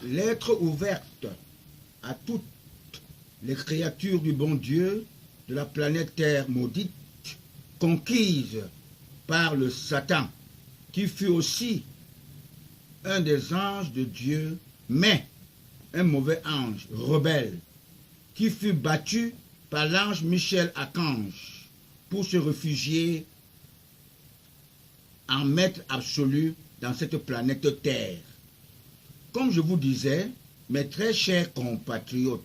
lettre ouverte à toutes les créatures du bon Dieu de la planète Terre maudite, conquise par le Satan, qui fut aussi un des anges de Dieu, mais un mauvais ange, rebelle, qui fut battu par l'ange Michel Archange pour se réfugier en maître absolu dans cette planète Terre. Comme je vous disais, mes très chers compatriotes,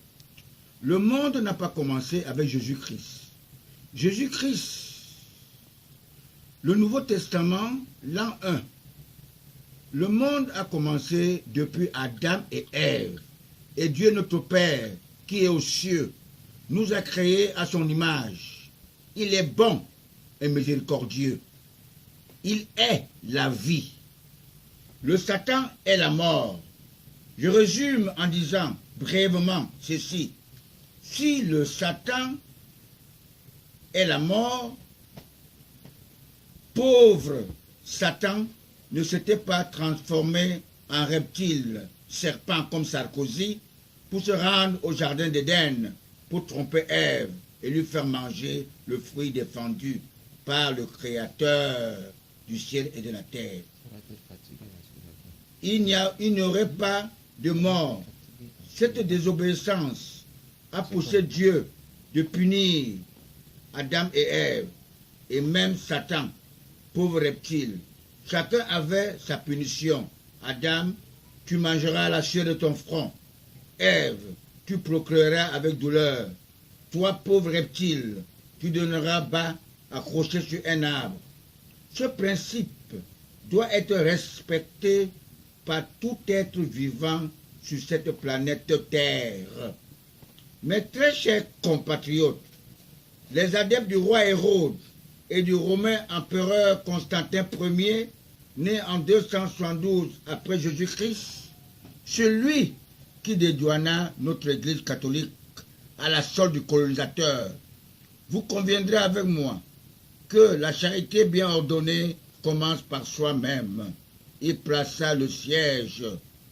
le monde n'a pas commencé avec Jésus-Christ. Jésus-Christ, le Nouveau Testament, l'an 1, le monde a commencé depuis Adam et Ève. Et Dieu notre Père, qui est aux cieux, nous a créés à son image. Il est bon et miséricordieux. Il est la vie. Le Satan est la mort. Je résume en disant brièvement ceci. Si le Satan est la mort, pauvre Satan ne s'était pas transformé en reptile, serpent comme Sarkozy, pour se rendre au jardin d'Éden, pour tromper Ève et lui faire manger le fruit défendu par le Créateur du ciel et de la terre. Il n'y aurait pas de mort. Cette désobéissance a poussé Dieu de punir Adam et Ève, et même Satan, pauvre reptile. Chacun avait sa punition. Adam, tu mangeras la chair de ton front. Ève, tu procréeras avec douleur. Toi, pauvre reptile, tu donneras bas accroché sur un arbre. Ce principe doit être respecté par tout être vivant sur cette planète Terre. Mes très chers compatriotes, les adeptes du roi Hérode et du romain empereur Constantin Ier, né en 272 après Jésus-Christ, celui qui dédouana notre Église catholique à la solde du colonisateur, vous conviendrez avec moi que la charité bien ordonnée commence par soi-même. Il plaça le siège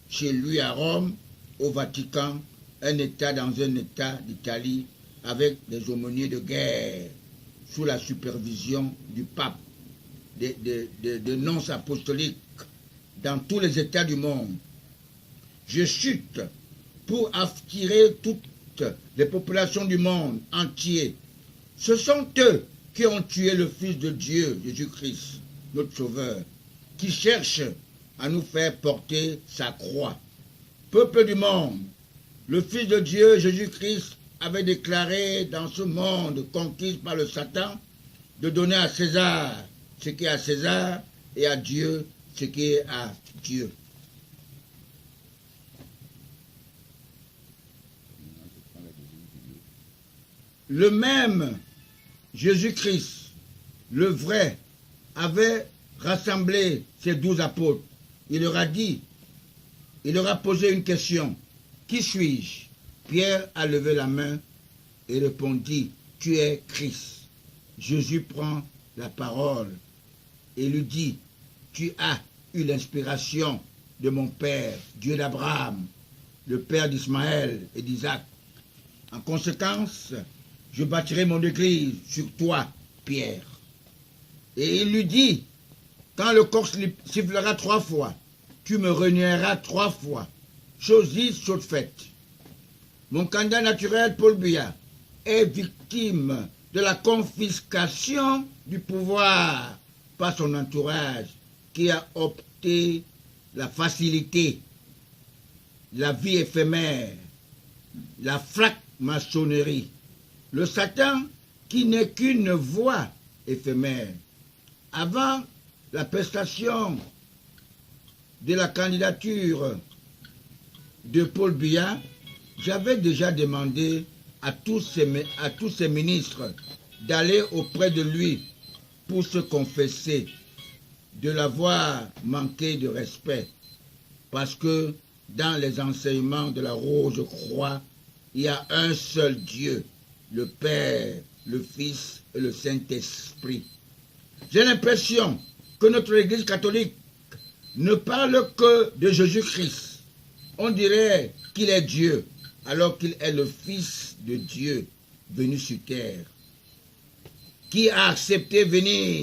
chez lui à Rome, au Vatican, un État dans un État d'Italie, avec des aumôniers de guerre, sous la supervision du pape, de nonces apostoliques dans tous les États du monde. Je chute pour attirer toutes les populations du monde entier. Ce sont eux qui ont tué le Fils de Dieu, Jésus-Christ, notre Sauveur, qui cherche à nous faire porter sa croix. Peuple du monde, le Fils de Dieu, Jésus-Christ, avait déclaré dans ce monde conquis par le Satan de donner à César ce qui est à César et à Dieu ce qui est à Dieu. Le même Jésus-Christ, le vrai, avait rassemblé ses 12 apôtres. Il leur a dit, il leur a posé une question. Qui suis-je? Pierre a levé la main et répondit, tu es Christ. Jésus prend la parole et lui dit, tu as eu l'inspiration de mon Père, Dieu d'Abraham, le Père d'Ismaël et d'Isaac. En conséquence, je bâtirai mon église sur toi, Pierre. Et il lui dit, quand le coq sifflera 3 fois, tu me renieras 3 fois. Chose dite, chose faite. Mon candidat naturel, Paul Biya, est victime de la confiscation du pouvoir par son entourage qui a opté la facilité, la vie éphémère, la franc-maçonnerie. Le Satan qui n'est qu'une voix éphémère. Avant la prestation de la candidature de Paul Biya, j'avais déjà demandé à tous ces ministres d'aller auprès de lui pour se confesser de l'avoir manqué de respect. Parce que dans les enseignements de la Rose-Croix, il y a un seul Dieu, le Père, le Fils et le Saint-Esprit. J'ai l'impression que notre Église catholique ne parle que de Jésus-Christ. On dirait qu'il est Dieu, alors qu'il est le Fils de Dieu venu sur terre, qui a accepté venir